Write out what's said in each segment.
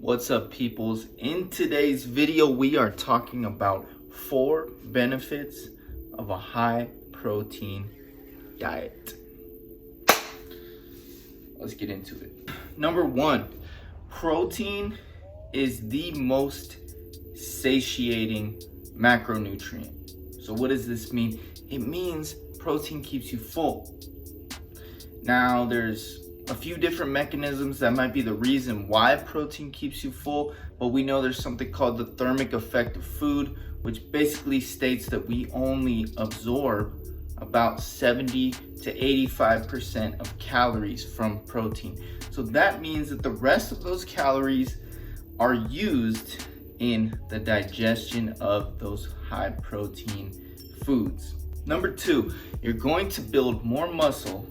What's up, peoples? In today's video, we are talking about 4 benefits of a high protein diet. Let's get into it. Number 1, protein is the most satiating macronutrient. So what does this mean? It means protein keeps you full. Now, there's a few different mechanisms that might be the reason why protein keeps you full, but we know there's something called the thermic effect of food, which basically states that we only absorb about 70 to 85% of calories from protein. So that means that the rest of those calories are used in the digestion of those high protein foods. Number 2, you're going to build more muscle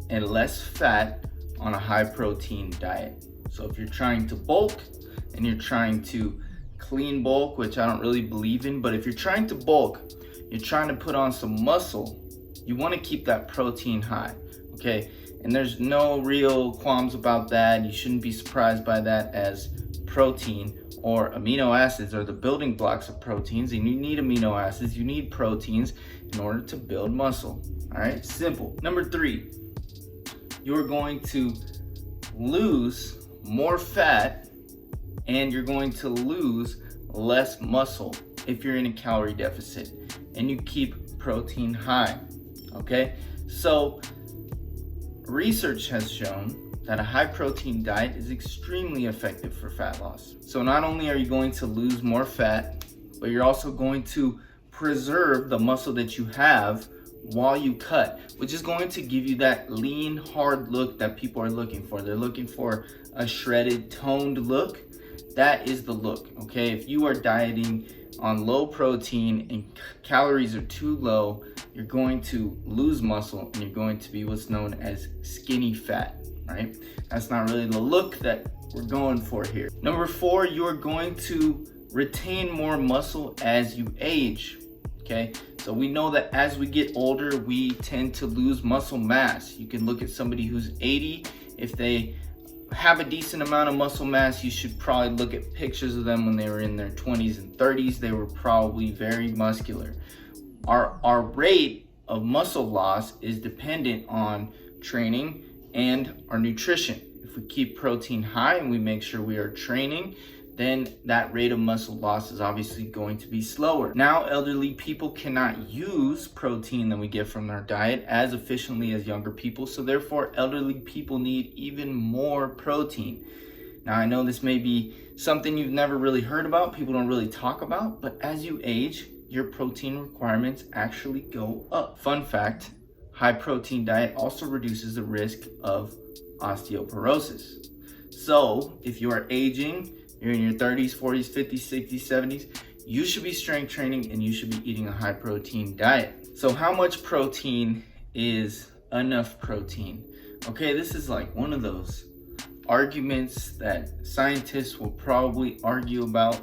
and less fat on a high protein diet. So if you're trying to bulk and you're trying to clean bulk, which I don't really believe in, but if you're trying to bulk, you're trying to put on some muscle, you want to keep that protein high, okay? And there's no real qualms about that. You shouldn't be surprised by that, as protein or amino acids are the building blocks of proteins, and you need amino acids, you need proteins in order to build muscle. All right, simple. Number 3, you're going to lose more fat and you're going to lose less muscle if you're in a calorie deficit and you keep protein high, okay? So research has shown that a high protein diet is extremely effective for fat loss. So not only are you going to lose more fat, but you're also going to preserve the muscle that you have while you cut, which is going to give you that lean, hard look that people are looking for. They're looking for a shredded, toned look. That is the look, okay? If you are dieting on low protein and calories are too low, you're going to lose muscle and you're going to be what's known as skinny fat, right? That's not really the look that we're going for here. Number 4, you're going to retain more muscle as you age. Okay, so we know that as we get older, we tend to lose muscle mass. You can look at somebody who's 80. If they have a decent amount of muscle mass, you should probably look at pictures of them when they were in their 20s and 30s. They were probably very muscular. Our rate of muscle loss is dependent on training and our nutrition. If we keep protein high and we make sure we are training, then that rate of muscle loss is obviously going to be slower. Now, elderly people cannot use protein that we get from their diet as efficiently as younger people, so therefore elderly people need even more protein. Now, I know this may be something you've never really heard about, people don't really talk about, but as you age, your protein requirements actually go up. Fun fact, high protein diet also reduces the risk of osteoporosis. So if you are aging, you're in your 30s, 40s, 50s, 60s, 70s, you should be strength training and you should be eating a high protein diet. So how much protein is enough protein? Okay, this is like one of those arguments that scientists will probably argue about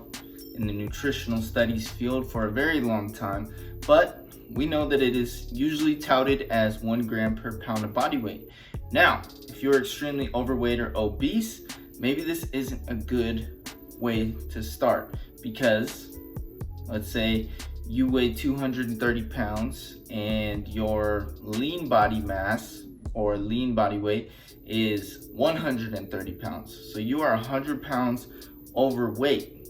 in the nutritional studies field for a very long time, but we know that it is usually touted as 1 gram per pound of body weight. Now, if you're extremely overweight or obese, maybe this isn't a good way to start, because let's say you weigh 230 pounds and your lean body mass or lean body weight is 130 pounds. So you are 100 pounds overweight.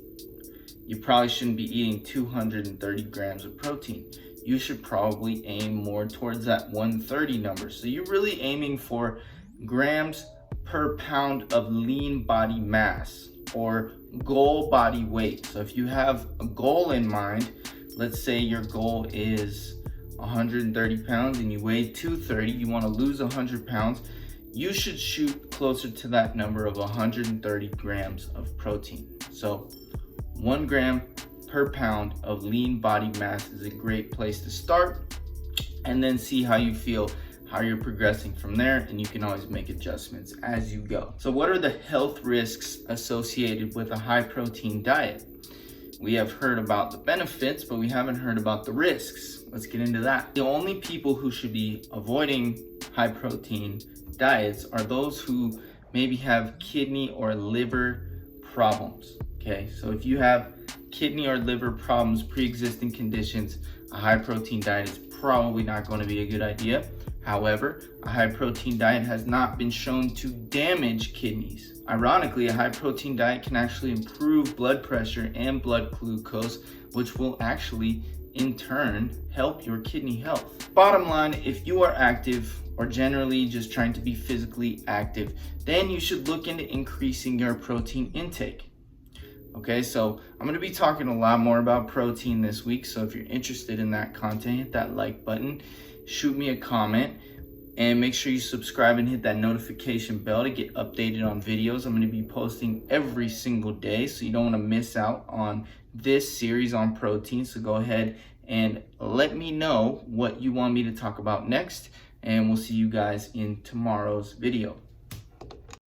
You probably shouldn't be eating 230 grams of protein. You should probably aim more towards that 130 number. So you're really aiming for grams per pound of lean body mass or goal body weight. So if you have a goal in mind, let's say your goal is 130 pounds and you weigh 230, you want to lose 100 pounds, you should shoot closer to that number of 130 grams of protein. So 1 gram per pound of lean body mass is a great place to start, and then see how you feel, how you're progressing from there, and you can always make adjustments as you go. So what are the health risks associated with a high protein diet? We have heard about the benefits, but we haven't heard about the risks. Let's get into that. The only people who should be avoiding high protein diets are those who maybe have kidney or liver problems. Okay, so if you have kidney or liver problems, pre-existing conditions, a high protein diet is probably not going to be a good idea. However, a high protein diet has not been shown to damage kidneys. Ironically, a high protein diet can actually improve blood pressure and blood glucose, which will actually in turn help your kidney health. Bottom line, if you are active or generally just trying to be physically active, then you should look into increasing your protein intake. Okay, so I'm going to be talking a lot more about protein this week, so if you're interested in that content, hit that like button, shoot me a comment, and make sure you subscribe and hit that notification bell to get updated on videos. I'm going to be posting every single day, so you don't want to miss out on this series on protein. So go ahead and let me know what you want me to talk about next, and we'll see you guys in tomorrow's video.